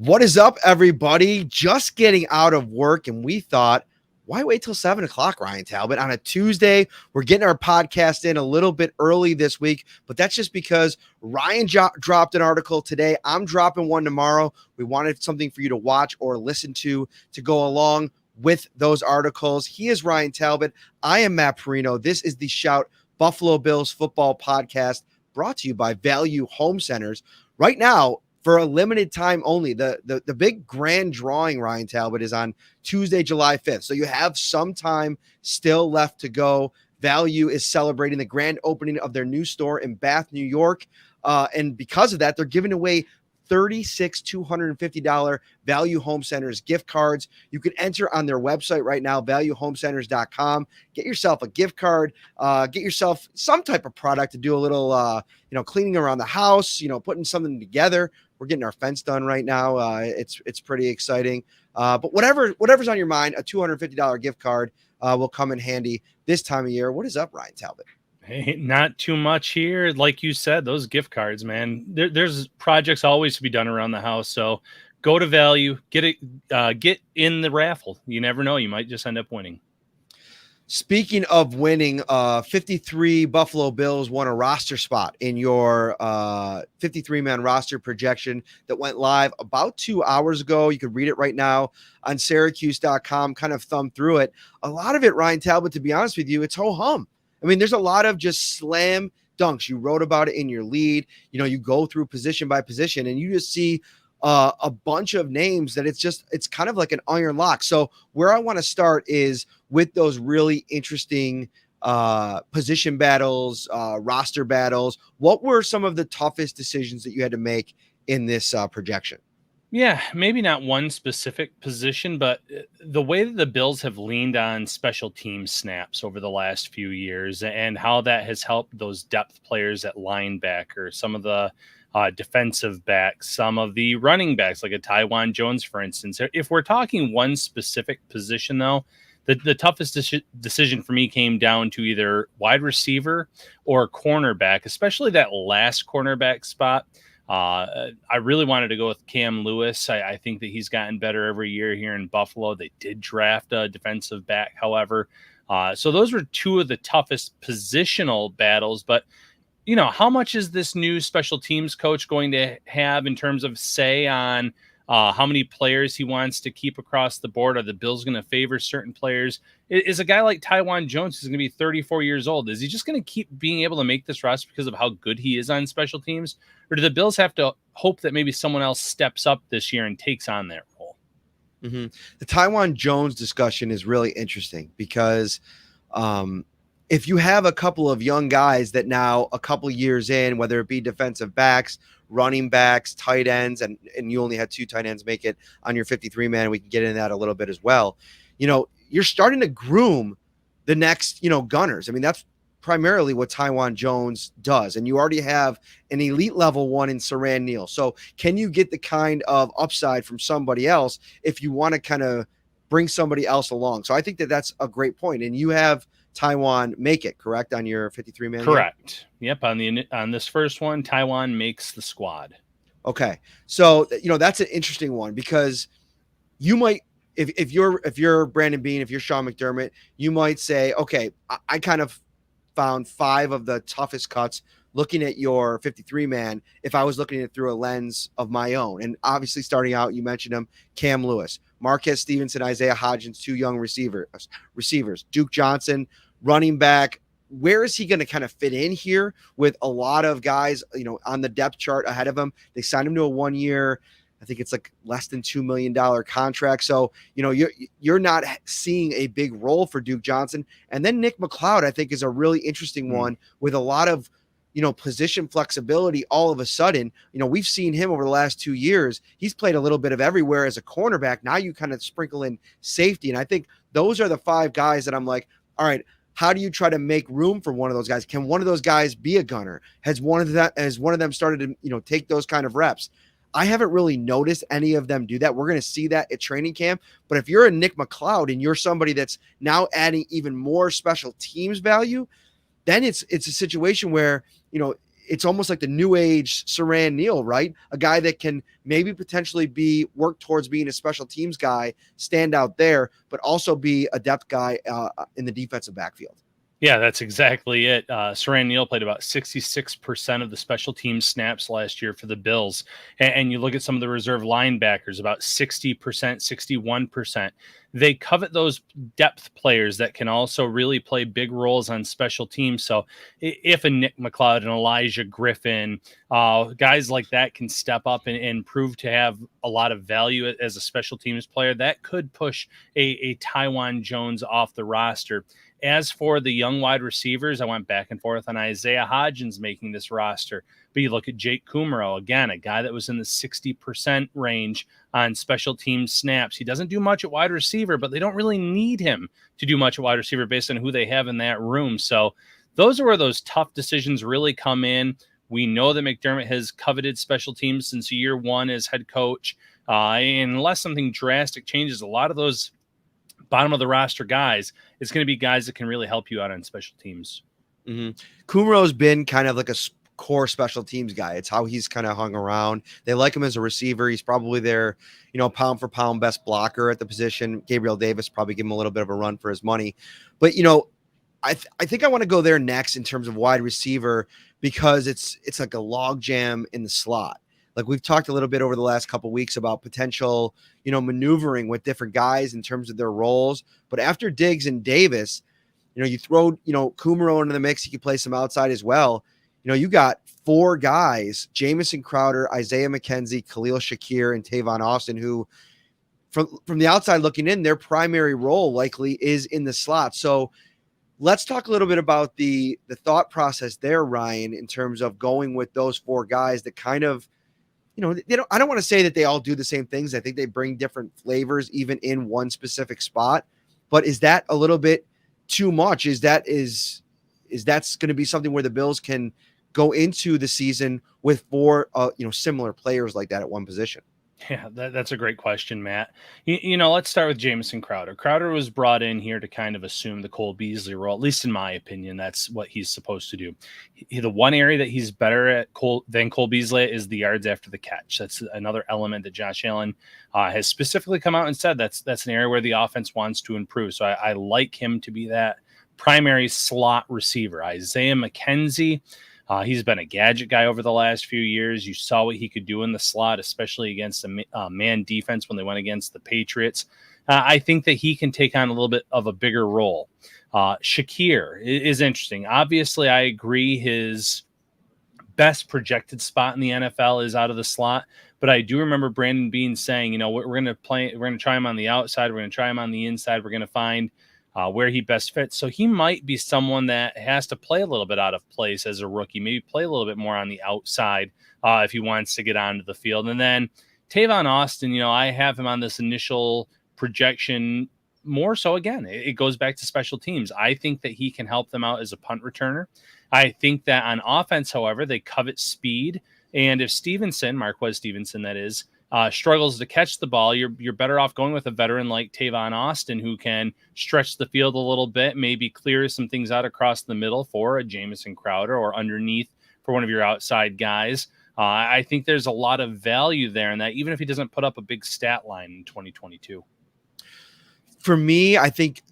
What is up, everybody? Just getting out of work, and we thought, why wait till 7 o'clock, Ryan Talbot? On a Tuesday, we're getting our podcast in a little bit early this week, but that's just because Ryan dropped an article today. I'm dropping one tomorrow. We wanted something for you to watch or listen to go along with those articles. He is Ryan Talbot. I am Matt Parrino. This is the Shout Buffalo Bills football podcast brought to you by Value Home Centers. Right now, for a limited time only, the big grand drawing, Ryan Talbot, is on Tuesday, July 5th. So you have some time still left to go. Value is celebrating the grand opening of their new store in Bath, New York. And because of that, they're giving away $250 Value Home Centers gift cards. You can enter on their website right now, valuehomecenters.com. Get yourself a gift card, get yourself some type of product to do a little, cleaning around the house, putting something together. We're getting our fence done right now. It's pretty exciting. But whatever's on your mind, a $250 gift card will come in handy this time of year. What is up, Ryan Talbot? Hey, not too much here. Like you said, those gift cards, man, there's projects always to be done around the house. So go to Value, get in the raffle. You never know. You might just end up winning. Speaking of winning, 53 Buffalo Bills won a roster spot in your 53-man roster projection that went live about 2 hours ago. You could read it right now on Syracuse.com, kind of thumb through it. A lot of it, Ryan Talbot, to be honest with you, it's ho-hum. I mean, there's a lot of just slam dunks. You wrote about it in your lead. You go through position by position, and you just see a bunch of names that it's kind of like an iron lock. So where I want to start is with those really interesting position battles, roster battles. What were some of the toughest decisions that you had to make in this projection? Yeah, maybe not one specific position, but the way that the Bills have leaned on special team snaps over the last few years and how that has helped those depth players at linebacker, some of the defensive backs, some of the running backs, like a Taiwan Jones, for instance. If we're talking one specific position, though, the toughest decision for me came down to either wide receiver or cornerback, especially that last cornerback spot. I really wanted to go with Cam Lewis. I think that he's gotten better every year here in Buffalo. They did draft a defensive back, however. So those were two of the toughest positional battles. But, how much is this new special teams coach going to have in terms of say on how many players he wants to keep across the board? Are the Bills going to favor certain players? Is a guy like Taiwan Jones who's going to be 34 years old, is he just going to keep being able to make this roster because of how good he is on special teams? Or do the Bills have to hope that maybe someone else steps up this year and takes on that role? Mm-hmm. The Taiwan Jones discussion is really interesting because if you have a couple of young guys that now a couple years in, whether it be defensive backs, running backs, tight ends, and you only had 2 tight ends make it on your 53-man, we can get into that a little bit as well. You're starting to groom the next, gunners. I mean, that's primarily what Taiwan Jones does. And you already have an elite level one in Saran Neal. So can you get the kind of upside from somebody else if you want to kind of bring somebody else along? So I think that that's a great point. And you have Taiwan make it, correct, on your 53-man? Correct. Yep. On this first one, Taiwan makes the squad. Okay. So, that's an interesting one because you might, if you're Brandon Beane, if you're Sean McDermott, you might say, okay, I kind of found 5 of the toughest cuts looking at your 53-man if I was looking at it through a lens of my own. And obviously starting out, you mentioned him, Cam Lewis, Marquez Stevenson, Isaiah Hodgins, 2 young receivers, Duke Johnson, running back. Where is he going to kind of fit in here with a lot of guys, on the depth chart ahead of him? They signed him to a 1-year, I think it's like less than $2 million contract. So, you're not seeing a big role for Duke Johnson. And then Nick McLeod, I think, is a really interesting one with a lot of, position flexibility all of a sudden. We've seen him over the last 2 years. He's played a little bit of everywhere as a cornerback. Now you kind of sprinkle in safety. And I think those are the 5 guys that I'm like, all right, how do you try to make room for one of those guys? Can one of those guys be a gunner? Has one of them started to, take those kind of reps? I haven't really noticed any of them do that. We're going to see that at training camp. But if you're a Nick McLeod and you're somebody that's now adding even more special teams value, then it's a situation where, it's almost like the new age Saran Neal, right? A guy that can maybe potentially work towards being a special teams guy, stand out there, but also be a depth guy in the defensive backfield. Yeah, that's exactly it. Saran Neal played about 66% of the special team snaps last year for the Bills. And you look at some of the reserve linebackers, about 60%, 61%. They covet those depth players that can also really play big roles on special teams. So if a Nick McLeod and Elijah Griffin, guys like that can step up and prove to have a lot of value as a special teams player, that could push a Taiwan Jones off the roster. As for the young wide receivers, I went back and forth on Isaiah Hodgins making this roster. But you look at Jake Kumaro, again, a guy that was in the 60% range on special team snaps. He doesn't do much at wide receiver, but they don't really need him to do much at wide receiver based on who they have in that room. So those are where those tough decisions really come in. We know that McDermott has coveted special teams since year one as head coach. And unless something drastic changes, a lot of those bottom of the roster guys, it's going to be guys that can really help you out on special teams. Mm-hmm. Kumro's been kind of like a core special teams guy. It's how he's kind of hung around. They like him as a receiver. He's probably their, pound for pound best blocker at the position. Gabriel Davis probably give him a little bit of a run for his money. But, I think I want to go there next in terms of wide receiver because it's like a log jam in the slot. Like we've talked a little bit over the last couple of weeks about potential, maneuvering with different guys in terms of their roles. But after Diggs and Davis, you throw, Kumaro into the mix. He can play some outside as well. You got four guys, Jamison Crowder, Isaiah McKenzie, Khalil Shakir, and Tavon Austin, who from the outside looking in, their primary role likely is in the slot. So let's talk a little bit about the thought process there, Ryan, in terms of going with those four guys that kind of, I don't want to say that they all do the same things. I think they bring different flavors even in one specific spot, but is that a little bit too much? Is that's going to be something where the Bills can go into the season with four, similar players like that at one position? Yeah, that's a great question, Matt. Let's start with Jamison Crowder. Crowder was brought in here to kind of assume the Cole Beasley role, at least in my opinion. That's what he's supposed to do. The one area that he's better at than Cole Beasley is the yards after the catch. That's another element that Josh Allen has specifically come out and said that's an area where the offense wants to improve. So I like him to be that primary slot receiver. Isaiah McKenzie, he's been a gadget guy over the last few years. You saw what he could do in the slot, especially against a man defense when they went against the Patriots. I think that he can take on a little bit of a bigger role. Shakir is interesting. Obviously, I agree his best projected spot in the NFL is out of the slot. But I do remember Brandon Beane saying, we're going to try him on the outside. We're going to try him on the inside. We're going to find where he best fits. So he might be someone that has to play a little bit out of place as a rookie, maybe play a little bit more on the outside if he wants to get onto the field. And then Tavon Austin, I have him on this initial projection more so. Again, it goes back to special teams. I think that he can help them out as a punt returner. I think that on offense, however, they covet speed. And if Marquez Stevenson, that is, struggles to catch the ball, you're better off going with a veteran like Tavon Austin who can stretch the field a little bit, maybe clear some things out across the middle for a Jamison Crowder or underneath for one of your outside guys. I think there's a lot of value there in that, even if he doesn't put up a big stat line in 2022. For me, I think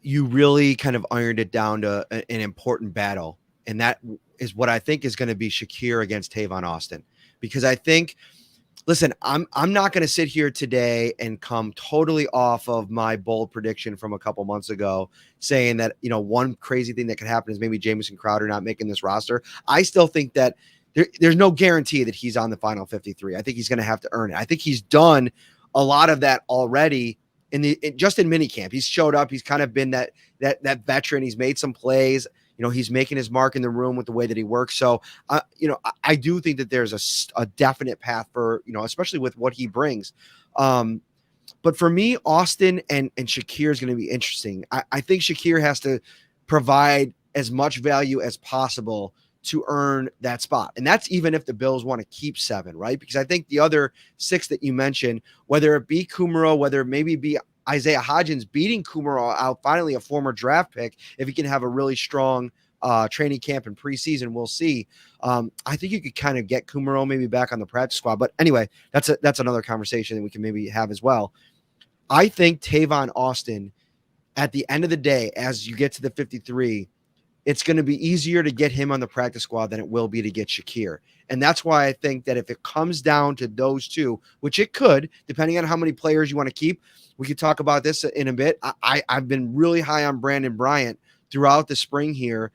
you really kind of ironed it down to an important battle. And that is what I think is going to be Shakir against Tavon Austin, because I think, listen, I'm not going to sit here today and come totally off of my bold prediction from a couple months ago saying that, one crazy thing that could happen is maybe Jamison Crowder not making this roster. I still think that there's no guarantee that he's on the final 53. I think he's going to have to earn it. I think he's done a lot of that already just in minicamp. He's showed up. He's kind of been that veteran. He's made some plays. He's making his mark in the room with the way that he works. So, I do think that there's a definite path for, especially with what he brings. But for me, Austin and Shakir is going to be interesting. I think Shakir has to provide as much value as possible to earn that spot. And that's even if the Bills want to keep 7, right? Because I think the other 6 that you mentioned, whether it be Kumaro, whether it maybe be Isaiah Hodgins beating Kumaro out, finally a former draft pick, if he can have a really strong training camp and preseason. We'll see. I think you could kind of get Kumaro maybe back on the practice squad. But anyway, that's another conversation that we can maybe have as well. I think Tavon Austin, at the end of the day, as you get to the 53, it's going to be easier to get him on the practice squad than it will be to get Shakir. And that's why I think that if it comes down to those two, which it could, depending on how many players you want to keep, we could talk about this in a bit. I've been really high on Brandon Bryant throughout the spring here.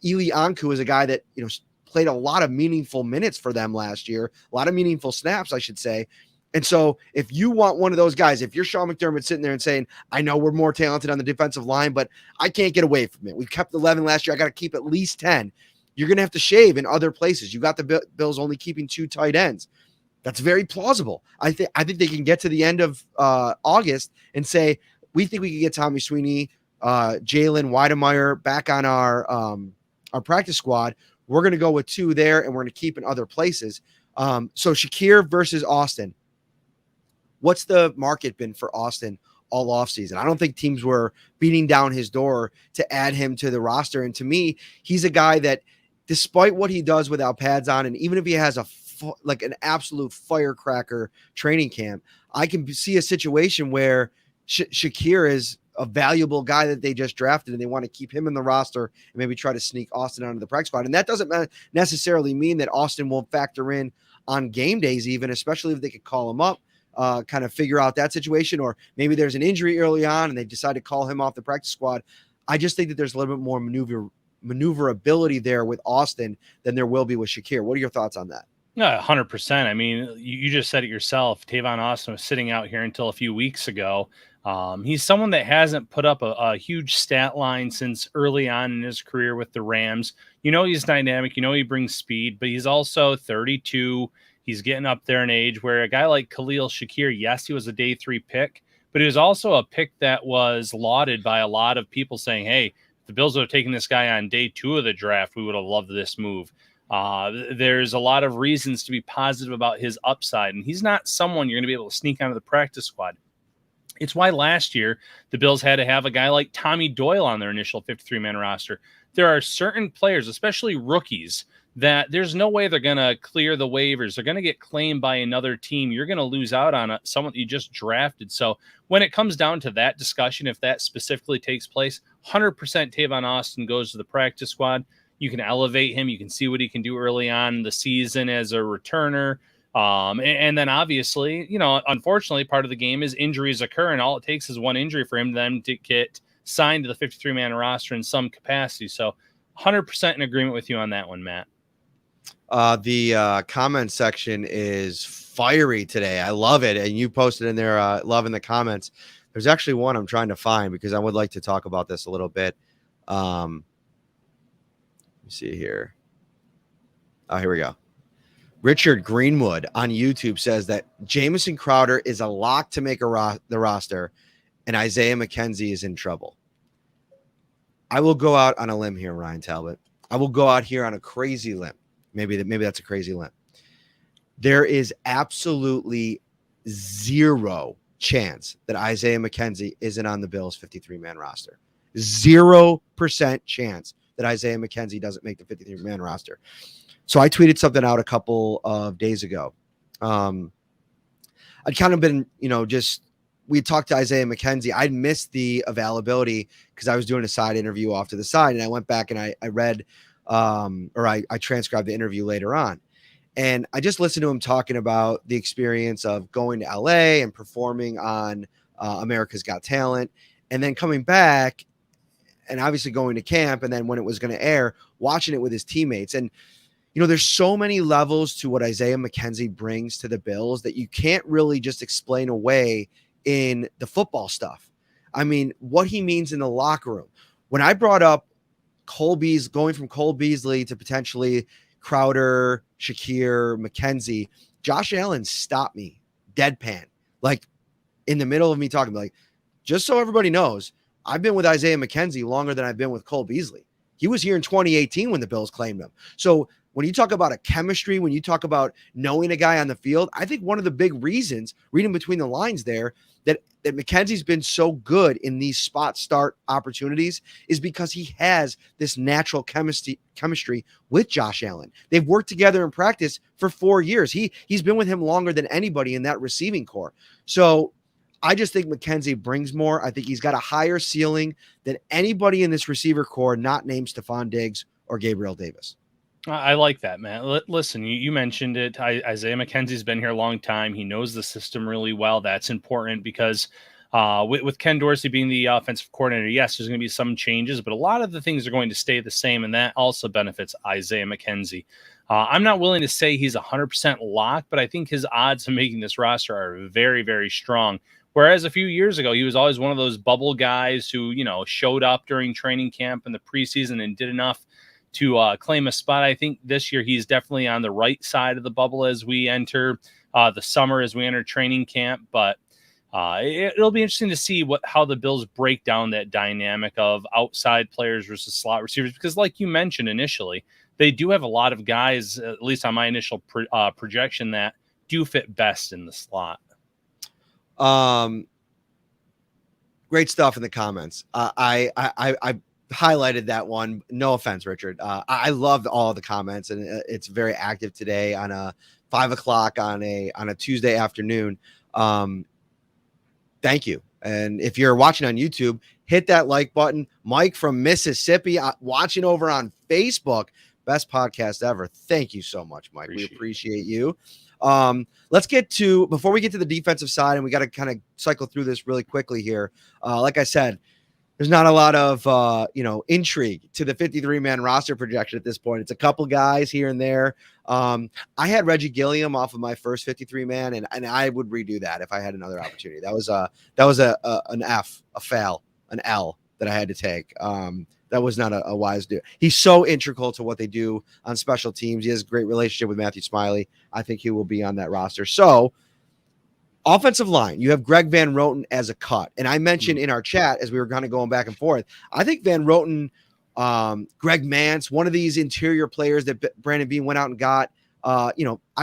Eli Anku is a guy that, played a lot of meaningful minutes for them last year, a lot of meaningful snaps, I should say. And so if you want one of those guys, if you're Sean McDermott sitting there and saying, I know we're more talented on the defensive line, but I can't get away from it. We've kept 11 last year. I got to keep at least 10. You're going to have to shave in other places. You got the Bills only keeping 2 tight ends. That's very plausible. I think they can get to the end of August and say, we think we can get Tommy Sweeney, Jalen Weidemeyer back on our practice squad. We're going to go with 2 there, and we're going to keep in other places. So Shakir versus Austin. What's the market been for Austin all offseason? I don't think teams were beating down his door to add him to the roster. And to me, he's a guy that, despite what he does without pads on, and even if he has an absolute firecracker training camp, I can see a situation where Shakir is a valuable guy that they just drafted, and they want to keep him in the roster and maybe try to sneak Austin onto the practice squad. And that doesn't necessarily mean that Austin won't factor in on game days, even, especially if they could call him up. Kind of figure out that situation, or maybe there's an injury early on and they decide to call him off the practice squad. I just think that there's a little bit more maneuverability there with Austin than there will be with Shakir. What are your thoughts on that? No, 100%. I mean, you just said it yourself. Tavon Austin was sitting out here until a few weeks ago. He's someone that hasn't put up a huge stat line since early on in his career with the Rams. He's dynamic. He brings speed, but he's also 32. He's getting up there in age, where a guy like Khalil Shakir, yes, he was a day 3 pick, but he was also a pick that was lauded by a lot of people saying, hey, if the Bills would have taken this guy on day 2 of the draft, we would have loved this move. There's a lot of reasons to be positive about his upside, and he's not someone you're going to be able to sneak onto the practice squad. It's why last year the Bills had to have a guy like Tommy Doyle on their initial 53-man roster. There are certain players, especially rookies, that there's no way they're going to clear the waivers. They're going to get claimed by another team. You're going to lose out on someone that you just drafted. So when it comes down to that discussion, if that specifically takes place, 100% Tavon Austin goes to the practice squad. You can elevate him. You can see what he can do early on in the season as a returner. And then obviously, unfortunately, part of the game is injuries occur, and all it takes is one injury for him then to get signed to the 53-man roster in some capacity. So 100% in agreement with you on that one, Matt. The comment section is fiery today. I love it. And you posted in there, love in the comments. There's actually one I'm trying to find because I would like to talk about this a little bit. Let me see here. Oh, here we go. Richard Greenwood on YouTube says that Jamison Crowder is a lock to make the roster, and Isaiah McKenzie is in trouble. I will go out on a limb here, Ryan Talbot. I will go out here on a crazy limb. Maybe that's a crazy limb. There is absolutely 0 chance that Isaiah McKenzie isn't on the Bills' 53-man roster. 0% chance that Isaiah McKenzie doesn't make the 53-man roster. So I tweeted something out a couple of days ago. I'd kind of been, we talked to Isaiah McKenzie. I'd missed the availability because I was doing a side interview off to the side, and I went back and I read I transcribed the interview later on. And I just listened to him talking about the experience of going to LA and performing on America's Got Talent, and then coming back and obviously going to camp. And then when it was going to air, watching it with his teammates. And, there's so many levels to what Isaiah McKenzie brings to the Bills that you can't really just explain away in the football stuff. I mean, what he means in the locker room. When I brought up going from Cole Beasley to potentially Crowder, Shakir, McKenzie, Josh Allen stopped me deadpan, like in the middle of me talking, like, just so everybody knows, I've been with Isaiah McKenzie longer than I've been with Cole Beasley. He was here in 2018 when the Bills claimed him. So when you talk about a chemistry, when you talk about knowing a guy on the field, I think one of the big reasons, reading between the lines there, that McKenzie's been so good in these spot start opportunities is because he has this natural chemistry with Josh Allen. They've worked together in practice for 4 years. He's been with him longer than anybody in that receiving core. So I just think McKenzie brings more. I think he's got a higher ceiling than anybody in this receiver core, not named Stephon Diggs or Gabriel Davis. I like that, man. Listen, you mentioned it. Isaiah McKenzie's been here a long time. He knows the system really well. That's important because with Ken Dorsey being the offensive coordinator, yes, there's going to be some changes, but a lot of the things are going to stay the same, and that also benefits Isaiah McKenzie. I'm not willing to say he's 100% locked, but I think his odds of making this roster are very, very strong. Whereas a few years ago, he was always one of those bubble guys who, showed up during training camp and the preseason and did enough to claim a spot. I think this year he's definitely on the right side of the bubble as we enter the summer, as we enter training camp. But it'll be interesting to see how the Bills break down that dynamic of outside players versus slot receivers, because like you mentioned initially, they do have a lot of guys, at least on my initial projection, that do fit best in the slot. Great stuff in the comments. I highlighted that one. No offense, Richard. I loved all of the comments, and it's very active today on a 5 o'clock on a Tuesday afternoon. Thank you. And if you're watching on YouTube, hit that like button. Mike from Mississippi watching over on Facebook. Best podcast ever. Thank you so much, Mike. We appreciate you. Let's get to, before we get to the defensive side, and we got to kind of cycle through this really quickly here. Like I said, there's not a lot of, intrigue to the 53-man roster projection at this point. It's a couple guys here and there. I had Reggie Gilliam off of my first 53-man, and I would redo that if I had another opportunity. That was an F, a fail, an L that I had to take. That was not a wise do. He's so integral to what they do on special teams. He has a great relationship with Matthew Smiley. I think he will be on that roster. So, offensive line, you have Greg Van Roten as a cut. And I mentioned in our chat as we were kind of going back and forth, I think Van Roten, Greg Mance, one of these interior players that Brandon Beane went out and got, I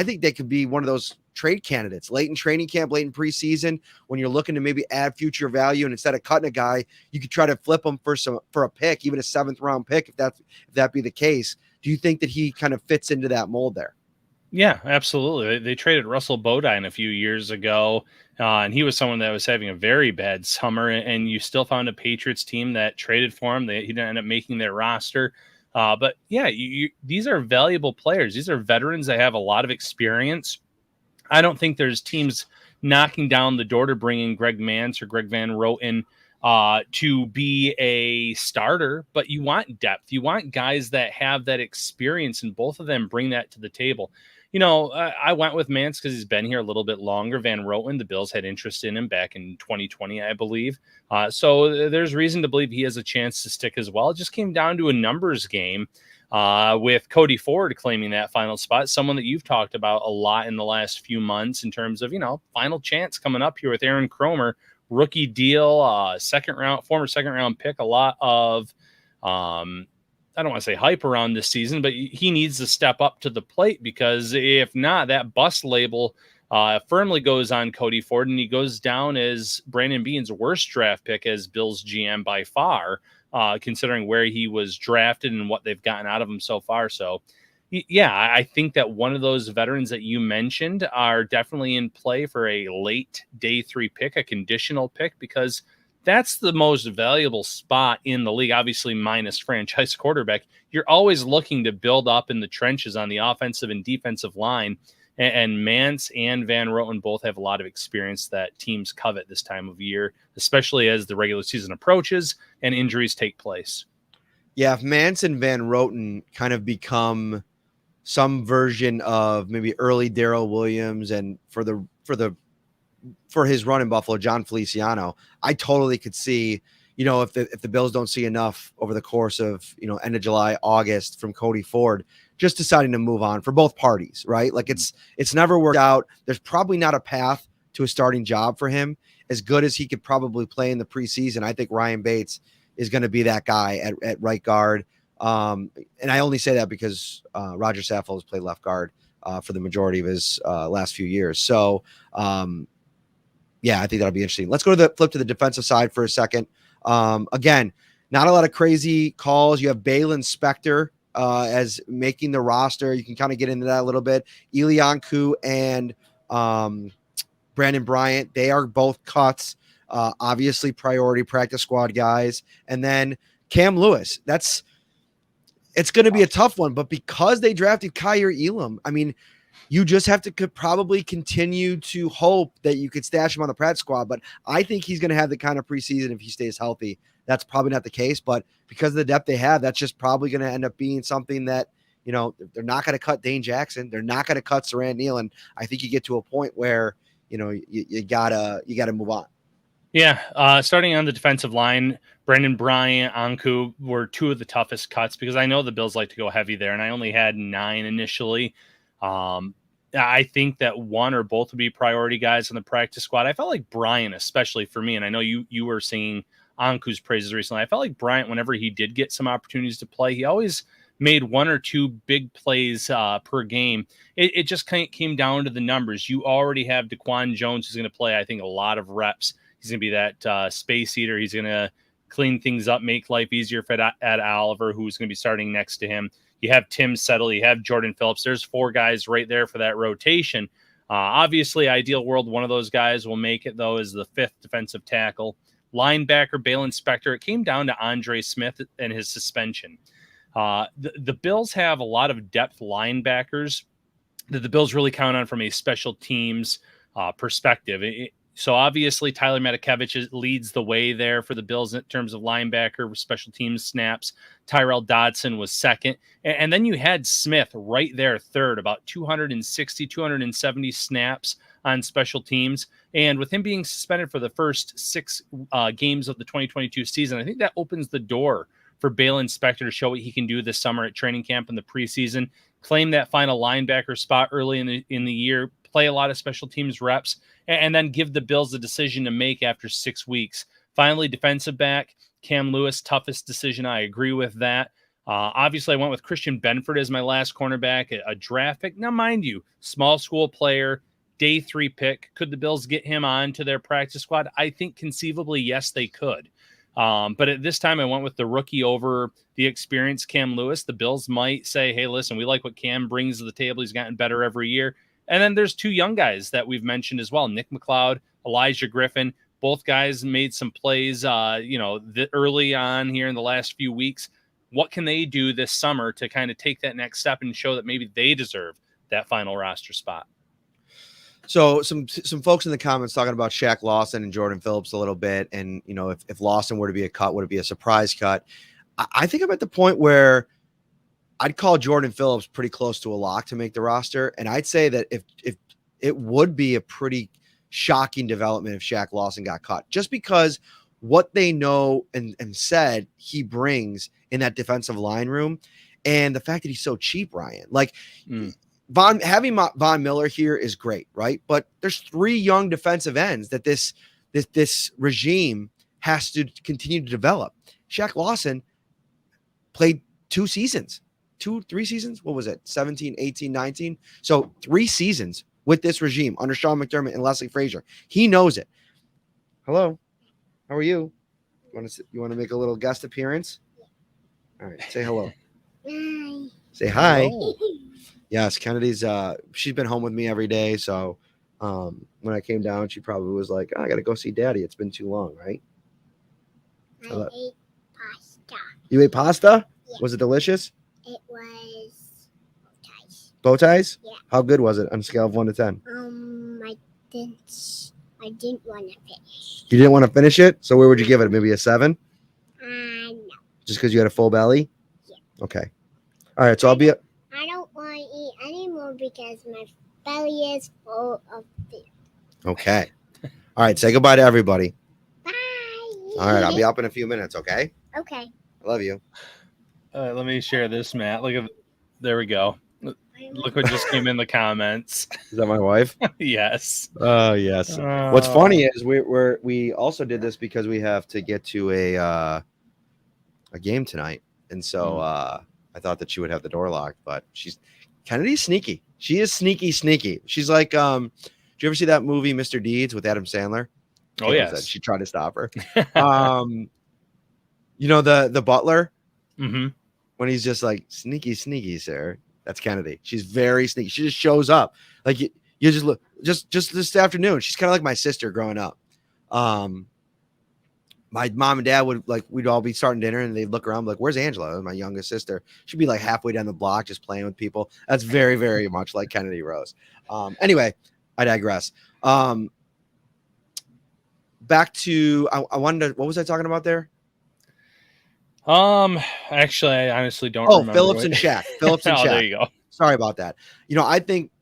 think they could be one of those trade candidates late in training camp, late in preseason, when you're looking to maybe add future value. And instead of cutting a guy, you could try to flip him for a pick, even a 7th round pick, if that be the case. Do you think that he kind of fits into that mold there? Yeah, absolutely. They traded Russell Bodine a few years ago, and he was someone that was having a very bad summer, and you still found a Patriots team that traded for him. He didn't end up making their roster. But yeah, these are valuable players. These are veterans that have a lot of experience. I don't think there's teams knocking down the door to bring in Greg Mance or Greg Van Roten to be a starter, but you want depth. You want guys that have that experience, and both of them bring that to the table. I went with Mance because he's been here a little bit longer. Van Roten, the Bills had interest in him back in 2020, I believe. So there's reason to believe he has a chance to stick as well. It just came down to a numbers game with Cody Ford claiming that final spot, someone that you've talked about a lot in the last few months in terms of, final chance coming up here with Aaron Cromer, rookie deal, former second round pick, a lot of, I don't want to say hype around this season, but he needs to step up to the plate, because if not, that bust label firmly goes on Cody Ford, and he goes down as Brandon Beane's worst draft pick as Bills GM by far, considering where he was drafted and what they've gotten out of him so far. So, yeah, I think that one of those veterans that you mentioned are definitely in play for a late day 3 pick, a conditional pick, because that's the most valuable spot in the league, obviously minus franchise quarterback. You're always looking to build up in the trenches on the offensive and defensive line. And Mance and Van Roten both have a lot of experience that teams covet this time of year, especially as the regular season approaches and injuries take place. Yeah, if Mance and Van Roten kind of become some version of maybe early Darrell Williams, and for his run in Buffalo, John Feliciano, I totally could see, if the Bills don't see enough over the course of, end of July, August from Cody Ford, just deciding to move on for both parties, right? Like it's never worked out. There's probably not a path to a starting job for him. As good as he could probably play in the preseason, I think Ryan Bates is going to be that guy at right guard. And I only say that because Roger Saffold has played left guard for the majority of his last few years. So, yeah, I think that'll be interesting. Let's go to the flip to the defensive side for a second. Again, not a lot of crazy calls. You have Balin Spector as making the roster. You can kind of get into that a little bit. Ilianku and Brandon Bryant, they are both cuts. Obviously, priority practice squad guys. And then Cam Lewis. It's going to be a tough one, but because they drafted Kyer Elam, I mean, you just have to probably continue to hope that you could stash him on the practice squad. But I think he's going to have the kind of preseason if he stays healthy. That's probably not the case, but because of the depth they have, that's just probably going to end up being something that, they're not going to cut Dane Jackson. They're not going to cut Saran Neal. And I think you get to a point where, you gotta move on. Yeah. Starting on the defensive line, Brandon Bryant, Anku were two of the toughest cuts because I know the Bills like to go heavy there, and I only had 9 initially. I think that one or both would be priority guys on the practice squad. I felt like Bryant, especially for me, and I know you were singing Anku's praises recently. I felt like Bryant, whenever he did get some opportunities to play, he always made 1 or 2 big plays per game. It just came down to the numbers. You already have Daquan Jones, who's going to play, I think, a lot of reps. He's going to be that space eater. He's going to clean things up, make life easier for Ed Oliver, who's going to be starting next to him. You have Tim Settle. You have Jordan Phillips. There's 4 guys right there for that rotation. Obviously, ideal world, one of those guys will make it, though, is the 5th defensive tackle. Linebacker, Balin Spector. It came down to Andre Smith and his suspension. The Bills have a lot of depth linebackers that the Bills really count on from a special teams perspective. So obviously Tyler Matakevich leads the way there for the Bills in terms of linebacker special teams snaps. Tyrell Dodson was second. And then you had Smith right there third, about 260, 270 snaps on special teams. And with him being suspended for the first 6 games of the 2022 season, I think that opens the door for Balin Spector to show what he can do this summer at training camp in the preseason, claim that final linebacker spot early in the year, play a lot of special teams reps, and then give the Bills a decision to make after 6 weeks. Finally, defensive back, Cam Lewis, toughest decision. I agree with that. Obviously, I went with Christian Benford as my last cornerback, a draft pick. Now, mind you, small school player, day 3 pick. Could the Bills get him on to their practice squad? I think conceivably, yes, they could. But at this time, I went with the rookie over the experienced Cam Lewis. The Bills might say, hey, listen, we like what Cam brings to the table. He's gotten better every year. And then there's 2 young guys that we've mentioned as well, Nick McLeod, Elijah Griffin. Both guys made some plays, early on here in the last few weeks. What can they do this summer to kind of take that next step and show that maybe they deserve that final roster spot? So some folks in the comments talking about Shaq Lawson and Jordan Phillips a little bit. And, if Lawson were to be a cut, would it be a surprise cut? I think I'm at the point where I'd call Jordan Phillips pretty close to a lock to make the roster. And I'd say that if it would be a pretty shocking development if Shaq Lawson got cut, just because what they know and said he brings in that defensive line room and the fact that he's so cheap, Ryan. Like, having Von Miller here is great, right? But there's 3 young defensive ends that this regime has to continue to develop. Shaq Lawson played 3 seasons. What was it? 17, 18, 19. So 3 seasons with this regime under Sean McDermott and Leslie Frazier. He knows it. Hello. How are you? You want to make a little guest appearance? All right. Say hello. Hi. Say hi. Hello. Yes, Kennedy's she's been home with me every day. So when I came down, she probably was like, I gotta go see Daddy. It's been too long, right? I ate pasta. You ate pasta? Yeah. Was it delicious? It was ties. Bow ties? Yeah. How good was it on a scale of 1 to 10? I didn't want to finish. You didn't want to finish it? So where would you give it? Maybe a 7? No. Just because you had a full belly? Yeah. Okay. All right. So I'll be I don't want to eat anymore because my belly is full of food. okay. All right. Say goodbye to everybody. Bye. All right. I'll be up in a few minutes. Okay. Okay. I love you. Let me share this, Matt. There we go. Look what just came in the comments. Is that my wife? Yes. Oh, yes. What's funny is we also did this because we have to get to a game tonight. And so I thought that she would have the door locked, but Kennedy's sneaky. She is sneaky. She's like, did you ever see that movie, Mr. Deeds, with Adam Sandler? Oh, yes. She tried to stop her. The butler, Mm-hmm. when he's just like, sneaky, sir. That's Kennedy. She's very sneaky. She just shows up. Like you just look, just this afternoon. She's kind of like my sister growing up. My mom and dad we'd all be starting dinner and they'd look around like, where's Angela? My youngest sister. She'd be like halfway down the block just playing with people. That's very, very much like Kennedy Rose. Anyway, I digress. Back to I wanted to, what was I talking about there? Actually, I honestly don't remember. Phillips and Shaq. Shaq. There you go. Sorry about that. I think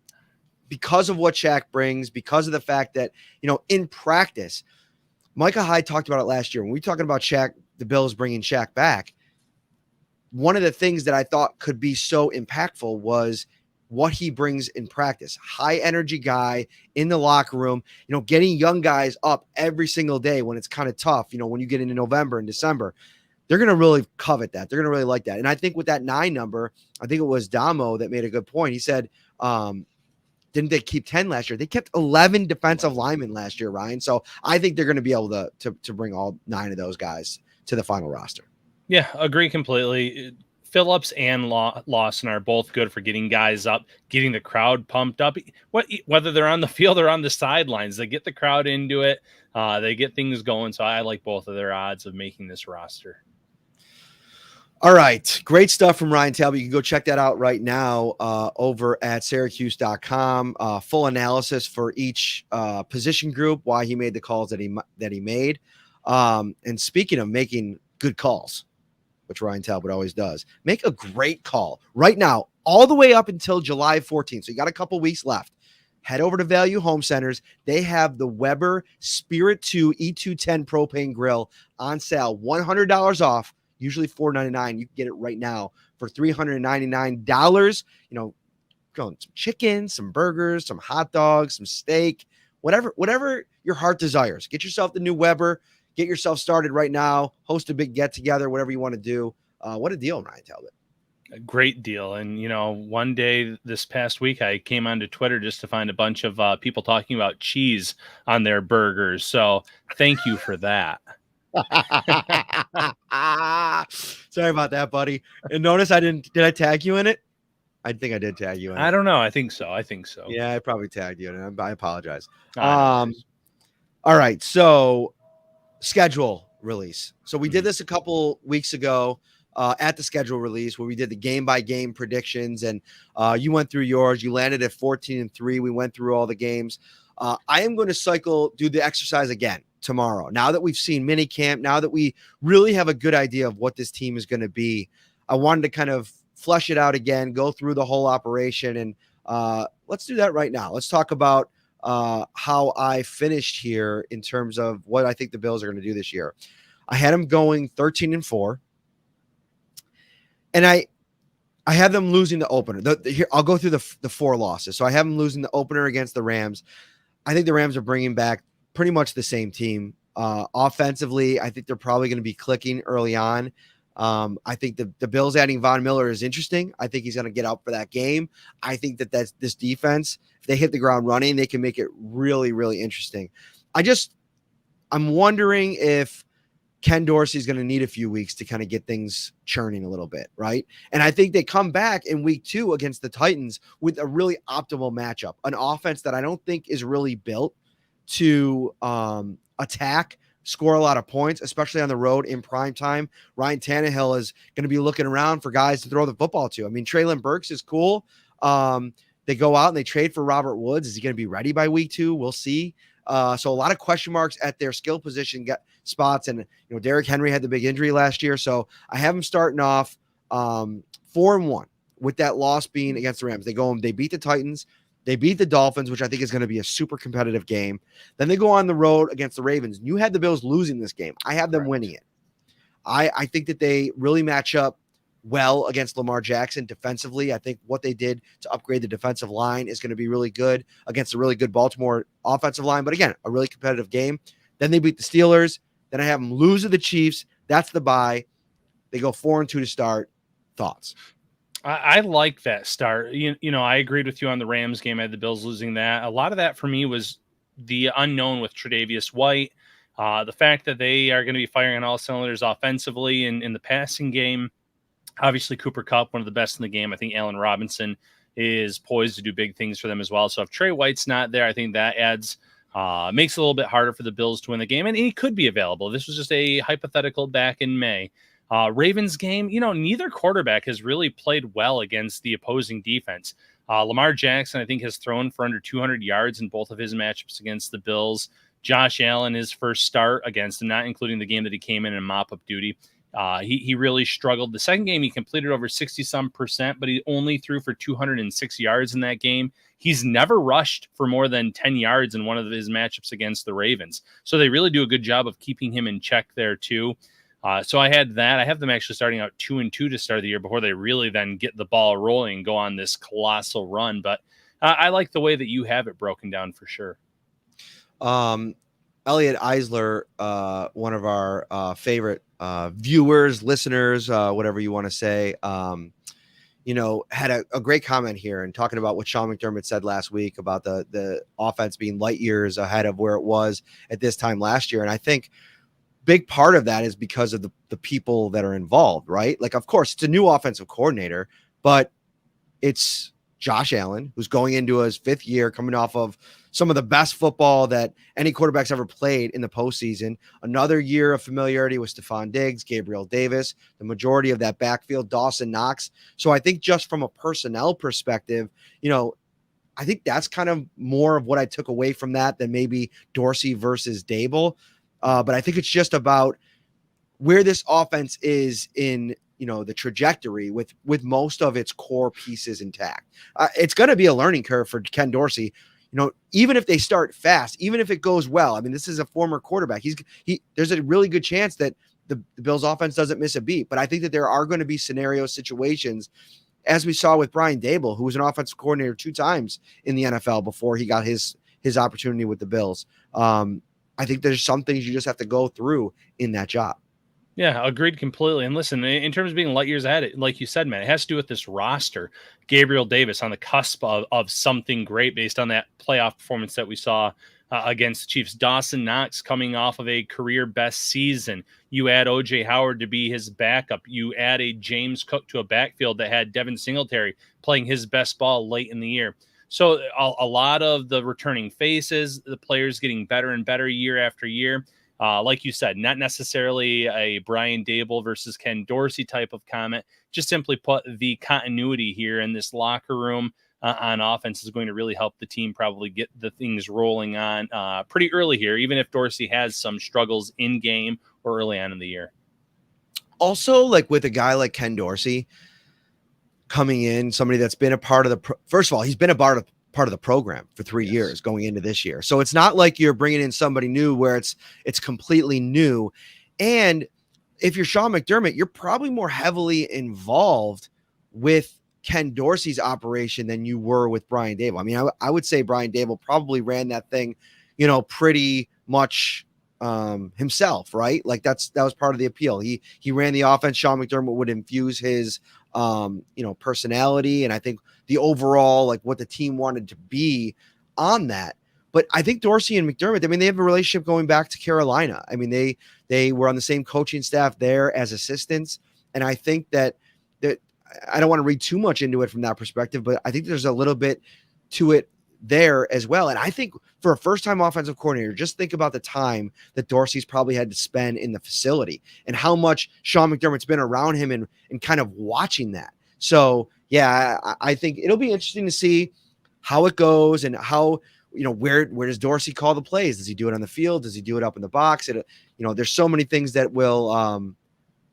because of what Shaq brings, because of the fact that, in practice, Micah Hyde talked about it last year. When we were talking about Shaq, the Bills bringing Shaq back, one of the things that I thought could be so impactful was what he brings in practice. High energy guy in the locker room, getting young guys up every single day when it's kind of tough, when you get into November and December. They're going to really covet that. They're going to really like that. And I think with that 9 number, I think it was Damo that made a good point. He said, didn't they keep 10 last year? They kept 11 defensive linemen last year, Ryan. So I think they're going to be able to bring all 9 of those guys to the final roster. Yeah, agree completely. Phillips and Lawson are both good for getting guys up, getting the crowd pumped up. Whether they're on the field or on the sidelines, they get the crowd into it. They get things going. So I like both of their odds of making this roster. All right. Great stuff from Ryan Talbot. You can go check that out right now over at Syracuse.com. Full analysis for each position group, why he made the calls that he made. And speaking of making good calls, which Ryan Talbot always does, make a great call right now, all the way up until July 14th. So you got a couple weeks left. Head over to Value Home Centers. They have the Weber Spirit 2 E210 propane grill on sale, $100 off. Usually $499. You can get it right now for $399. Some chicken, some burgers, some hot dogs, some steak, whatever your heart desires. Get yourself the new Weber. Get yourself started right now. Host a big get together, whatever you want to do. What a deal, Ryan Talbot. A great deal. And, one day this past week, I came onto Twitter just to find a bunch of people talking about cheese on their burgers. So thank you for that. Sorry about that, buddy. And notice did I tag you in it? I think I did tag you in it. I don't know. I think so. Yeah, I probably tagged you in it. I apologize. All right. So schedule release. So we did this a couple weeks ago at the schedule release where we did the game by game predictions, and you went through yours. You landed at 14-3. We went through all the games. I am going to do the exercise again tomorrow. Now that we've seen mini camp, now that we really have a good idea of what this team is going to be, I wanted to kind of flesh it out again, go through the whole operation. And let's do that right now. Let's talk about how I finished here in terms of what I think the Bills are going to do this year. I had them going 13-4. And I have them losing the opener. Here, I'll go through the 4 losses. So I have them losing the opener against the Rams. I think the Rams are bringing back pretty much the same team. Offensively, I think they're probably going to be clicking early on. I think the Bills adding Von Miller is interesting. I think he's going to get out for that game. I think that's this defense, if they hit the ground running, they can make it really, really interesting. I'm wondering if Ken Dorsey is going to need a few weeks to kind of get things churning a little bit, right? And I think they come back in week 2 against the Titans with a really optimal matchup, an offense that I don't think is really built to attack, score a lot of points, especially on the road in prime time. Ryan Tannehill is going to be looking around for guys to throw the football to. I mean, Treylon Burks is cool. They go out and they trade for Robert Woods. Is he going to be ready by week 2? We'll see. So a lot of question marks at their skill position spots. And, Derrick Henry had the big injury last year. So I have them starting off 4-1 with that loss being against the Rams. They beat the Titans. They beat the Dolphins, which I think is going to be a super competitive game. Then they go on the road against the Ravens. You had the Bills losing this game. I have them winning it. I think that they really match up well against Lamar Jackson defensively. I think what they did to upgrade the defensive line is going to be really good against a really good Baltimore offensive line. But again, a really competitive game. Then they beat the Steelers. Then I have them lose to the Chiefs. That's the bye. They go 4-2 to start. Thoughts? I like that start. I agreed with you on the Rams game. I had the Bills losing that. A lot of that for me was the unknown with Tre'Davious White. The fact that they are going to be firing on all cylinders offensively and in the passing game. Obviously, Cooper Kupp, one of the best in the game. I think Allen Robinson is poised to do big things for them as well. So if Trey White's not there, I think that makes it a little bit harder for the Bills to win the game. And he could be available. This was just a hypothetical back in May. Ravens game, neither quarterback has really played well against the opposing defense. Lamar Jackson, I think, has thrown for under 200 yards in both of his matchups against the Bills. Josh Allen, his first start against them, not including the game that he came in mop-up duty. He really struggled. The second game, he completed over 60-some%, but he only threw for 206 yards in that game. He's never rushed for more than 10 yards in one of his matchups against the Ravens. So they really do a good job of keeping him in check there, too. So I had that. I have them actually starting out 2-2 to start the year before they really then get the ball rolling and go on this colossal run. But I like the way that you have it broken down for sure. Elliot Eisler, one of our favorite viewers, listeners, whatever you want to say, had a great comment here and talking about what Sean McDermott said last week about the offense being light years ahead of where it was at this time last year. And I think big part of that is because of the people that are involved, right? Like, of course, it's a new offensive coordinator, but it's Josh Allen, who's going into his 5th year, coming off of some of the best football that any quarterback's ever played in the postseason. Another year of familiarity with Stephon Diggs, Gabriel Davis, the majority of that backfield, Dawson Knox. So I think just from a personnel perspective, I think that's kind of more of what I took away from that than maybe Dorsey versus Dable. But I think it's just about where this offense is in, the trajectory with most of its core pieces intact. It's going to be a learning curve for Ken Dorsey. Even if they start fast, even if it goes well, I mean, this is a former quarterback. There's a really good chance that the Bills offense doesn't miss a beat. But I think that there are going to be situations, as we saw with Brian Dable, who was an offensive coordinator 2 times in the NFL before he got his opportunity with the Bills. I think there's some things you just have to go through in that job. Yeah, agreed completely. And listen, in terms of being light years ahead, like you said, man, it has to do with this roster. Gabriel Davis on the cusp of something great based on that playoff performance that we saw against the Chiefs. Dawson Knox coming off of a career best season. You add O.J. Howard to be his backup. You add a James Cook to a backfield that had Devin Singletary playing his best ball late in the year. So a lot of the returning faces, the players getting better and better year after year. Like you said, not necessarily a Brian Dable versus Ken Dorsey type of comment. Just simply put, the continuity here in this locker room on offense is going to really help the team probably get the things rolling on pretty early here, even if Dorsey has some struggles in game or early on in the year. Also, like with a guy like Ken Dorsey coming in, somebody that's been a part of first of all, he's been a part of the program for 3 years going into this year. So it's not like you're bringing in somebody new where it's completely new. And if you're Sean McDermott, you're probably more heavily involved with Ken Dorsey's operation than you were with Brian Dable. I mean, I would say Brian Dable probably ran that thing, pretty much himself, right? Like that was part of the appeal. He ran the offense. Sean McDermott would infuse his personality, and I think the overall, like what the team wanted to be on that. But I think Dorsey and McDermott, I mean, they have a relationship going back to Carolina. I mean, they were on the same coaching staff there as assistants. And I think that I don't want to read too much into it from that perspective, but I think there's a little bit to it there as well. And I think for a first-time offensive coordinator, just think about the time that Dorsey's probably had to spend in the facility and how much Sean McDermott's been around him and kind of watching that. So, yeah, I think it'll be interesting to see how it goes and how, where does Dorsey call the plays? Does he do it on the field? Does he do it up in the box? There's so many things that will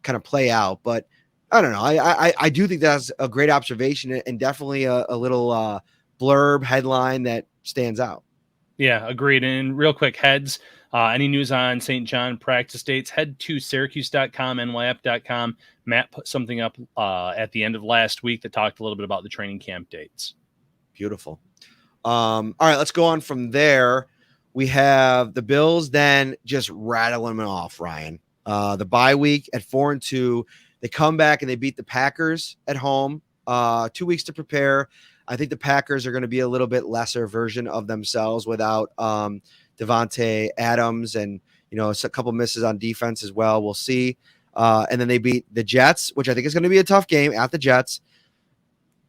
kind of play out, but I don't know. I do think that's a great observation and definitely a little blurb headline that stands out. Yeah, agreed. And real quick, heads, any news on St. John practice dates, head to Syracuse.com, NYF.com. Matt put something up at the end of last week that talked a little bit about the training camp dates. Beautiful. All right, let's go on from there. We have the Bills then just rattling them off, Ryan. The bye week at 4-2. They come back and they beat the Packers at home. 2 weeks to prepare. I think the Packers are going to be a little bit lesser version of themselves without Devontae Adams and, a couple misses on defense as well. We'll see. And then they beat the Jets, which I think is going to be a tough game at the Jets.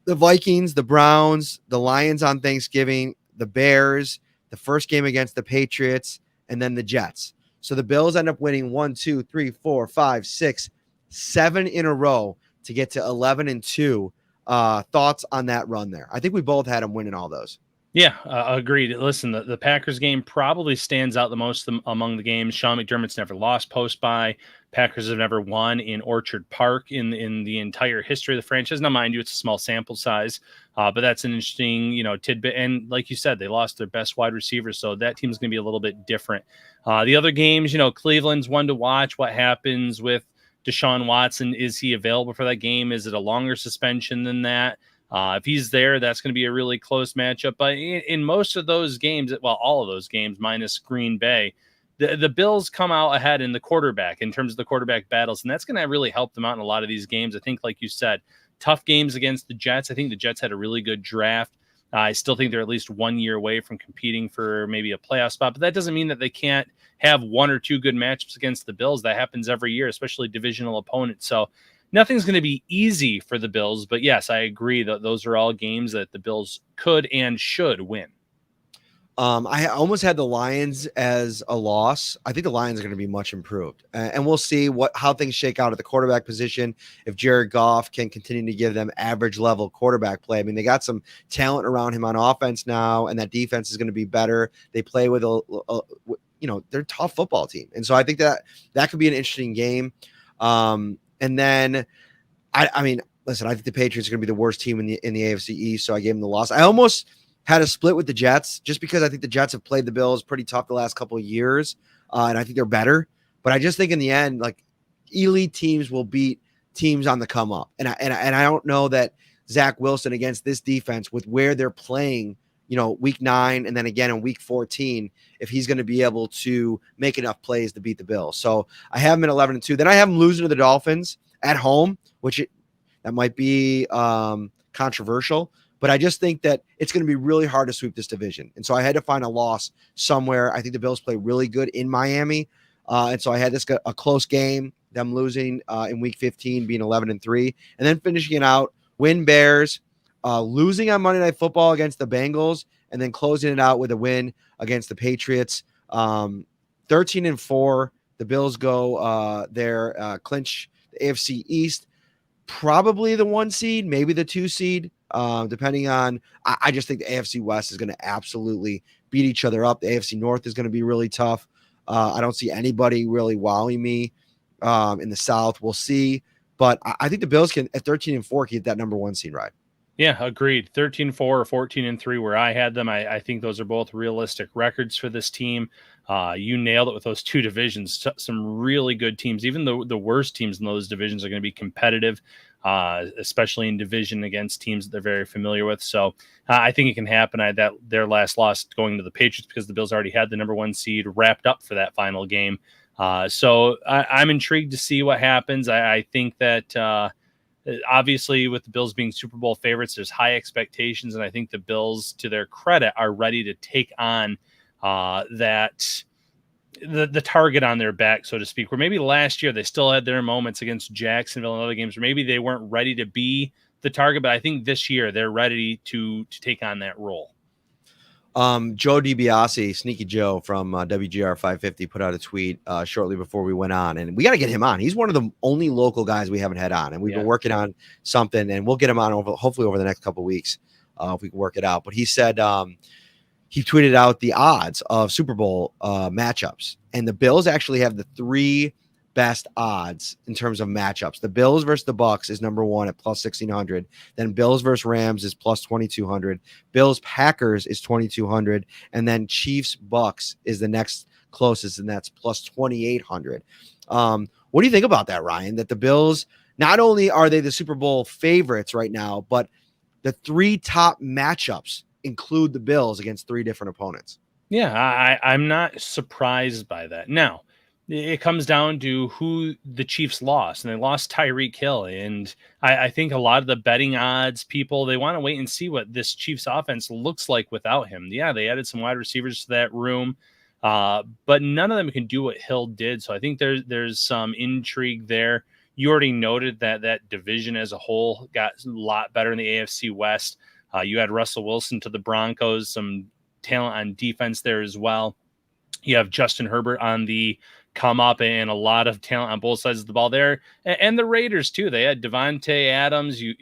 The Vikings, the Browns, the Lions on Thanksgiving, the Bears, the first game against the Patriots, and then the Jets. So the Bills end up winning 1, 2, 3, 4, 5, 6, 7 in a row to get to 11-2. Thoughts on that run there? I think we both had them winning all those. Yeah, agreed. Listen, the Packers game probably stands out the most among the games. Sean McDermott's never lost post-bye. Packers have never won in Orchard Park in the entire history of the franchise. Now, mind you, it's a small sample size, but that's an interesting, tidbit. And like you said, they lost their best wide receiver, so that team's going to be a little bit different. The other games, Cleveland's one to watch. What happens with Deshaun Watson? Is he available for that game? Is it a longer suspension than that? If he's there, that's going to be a really close matchup. But in most of those games, well, all of those games minus Green Bay, the Bills come out ahead in the quarterback in terms of the quarterback battles, and that's going to really help them out in a lot of these games. I think, like you said, tough games against the Jets. I think the Jets had a really good draft. I still think they're at least 1 year away from competing for maybe a playoff spot, but that doesn't mean that they can't have one or two good matchups against the Bills. That happens every year, especially divisional opponents. So nothing's going to be easy for the Bills, but yes, I agree that those are all games that the Bills could and should win. I almost had the Lions as a loss. I think the Lions are going to be much improved, and we'll see how things shake out at the quarterback position. If Jared Goff can continue to give them average level quarterback play, I mean, they got some talent around him on offense now, and that defense is going to be better. They play with they're a tough football team, and so I think that could be an interesting game. And then, I mean, listen, I think the Patriots are going to be the worst team in the AFC East, so I gave them the loss. I almost had a split with the Jets just because I think the Jets have played the Bills pretty tough the last couple of years, and I think they're better. But I just think in the end, like, elite teams will beat teams on the come up, and I don't know that Zach Wilson against this defense with where they're playing, week 9 and then again in week 14, if he's going to be able to make enough plays to beat the Bills. So I have him at 11-2. Then I have him losing to the Dolphins at home, that might be controversial, but I just think that it's going to be really hard to sweep this division. And so I had to find a loss somewhere. I think the Bills play really good in Miami. And so I had a close game, them losing in week 15, being 11-3, and then finishing it out, win Bears, losing on Monday Night Football against the Bengals, and then closing it out with a win against the Patriots. 13-4. The Bills go clinch the AFC East, probably the 1 seed, maybe the 2 seed, depending on. I just think the AFC West is going to absolutely beat each other up. The AFC North is going to be really tough. I don't see anybody really wowing me in the South. We'll see, but I think the Bills can at 13-4 keep that number 1 seed right. Yeah, agreed. 13-4 or 14-3 where I had them. I think those are both realistic records for this team. You nailed it with those two divisions. Some really good teams. Even the worst teams in those divisions are going to be competitive, especially in division against teams that they're very familiar with. So I think it can happen. Their last loss going to the Patriots because the Bills already had the number 1 seed wrapped up for that final game. So I'm intrigued to see what happens. I think that obviously, with the Bills being Super Bowl favorites, there's high expectations, and I think the Bills, to their credit, are ready to take on the target on their back, so to speak. Where maybe last year they still had their moments against Jacksonville and other games where maybe they weren't ready to be the target, but I think this year they're ready to take on that role. Joe DiBiase, Sneaky Joe from WGR 550, put out a tweet shortly before we went on, and we got to get him on. He's one of the only local guys we haven't had on, and we've been working on something, and we'll get him on hopefully over the next couple of weeks if we can work it out. But he said he tweeted out the odds of Super Bowl matchups, and the Bills actually have the 3 best odds in terms of matchups. The Bills versus the Bucks is number 1 at plus 1,600. Then Bills versus Rams is plus 2,200. Bills Packers is 2,200. And then Chiefs Bucks is the next closest, and that's plus 2,800. What do you think about that, Ryan? That the Bills, not only are they the Super Bowl favorites right now, but the 3 top matchups include the Bills against 3 different opponents. Yeah, I'm not surprised by that. Now, it comes down to who the Chiefs lost, and they lost Tyreek Hill. And I think a lot of the betting odds people, they want to wait and see what this Chiefs offense looks like without him. Yeah, they added some wide receivers to that room, but none of them can do what Hill did. So I think there's some intrigue there. You already noted that division as a whole got a lot better in the AFC West. You had Russell Wilson to the Broncos, some talent on defense there as well. You have Justin Herbert on the come up and a lot of talent on both sides of the ball there. And the Raiders too. They had Devontae Adams. You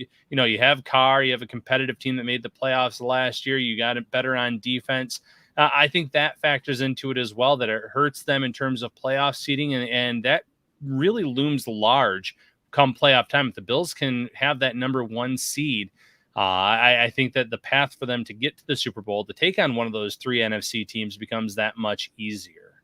have Carr. You have a competitive team that made the playoffs last year. You got it better on defense. I think that factors into it as well, that it hurts them in terms of playoff seeding. And that really looms large come playoff time. If the Bills can have that number 1 seed, I think that the path for them to get to the Super Bowl, to take on one of those 3 NFC teams, becomes that much easier.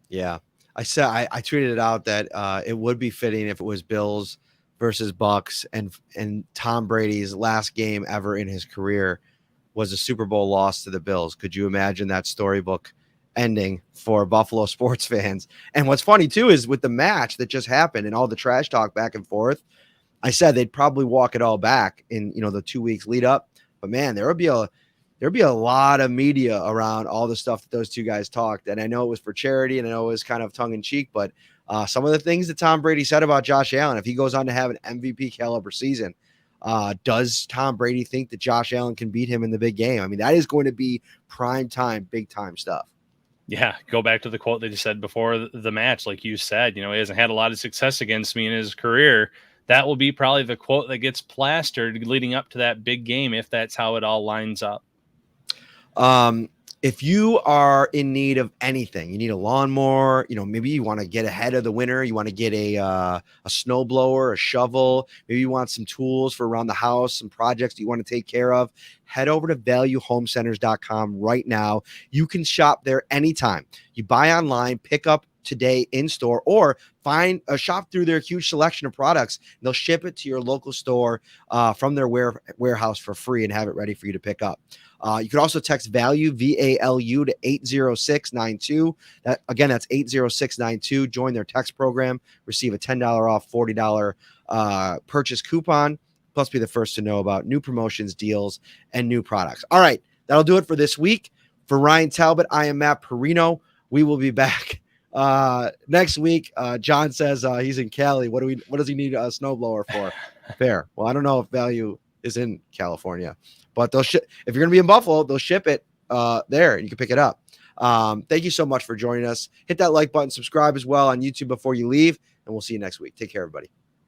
Yeah. I tweeted it out that it would be fitting if it was Bills versus Bucks, and Tom Brady's last game ever in his career was a Super Bowl loss to the Bills. Could you imagine that storybook ending for Buffalo sports fans? And what's funny too is with the match that just happened and all the trash talk back and forth, I said they'd probably walk it all back in the 2 weeks lead up. But man, there'd be a lot of media around all the stuff that those two guys talked. And I know it was for charity, and I know it was kind of tongue in cheek, but some of the things that Tom Brady said about Josh Allen, if he goes on to have an MVP caliber season, does Tom Brady think that Josh Allen can beat him in the big game? I mean, that is going to be prime time, big time stuff. Yeah, go back to the quote that he said before the match. Like you said, he hasn't had a lot of success against me in his career. That will be probably the quote that gets plastered leading up to that big game, if that's how it all lines up. If you are in need of anything, you need a lawnmower, maybe you want to get ahead of the winter. You want to get a snow blower, a shovel. Maybe you want some tools for around the house, some projects that you want to take care of. Head over to valuehomecenters.com right now. You can shop there anytime. You buy online, pick up today in store, or find a shop through their huge selection of products. They'll ship it to your local store from their warehouse for free and have it ready for you to pick up. You can also text VALUE, VALU, to 80692. That's 80692. Join their text program, receive a $10 off $40 purchase coupon, plus be the first to know about new promotions, deals, and new products. All right, that'll do it for this week. For Ryan Talbot, I am Matt Parrino. We will be back next week. John says he's in Cali. What does he need a snowblower for? Fair. Well, I don't know if Value is in California, but they'll if you're going to be in Buffalo, they'll ship it there and you can pick it up. Thank you so much for joining us. Hit that like button, subscribe as well on YouTube before you leave, and we'll see you next week. Take care, everybody.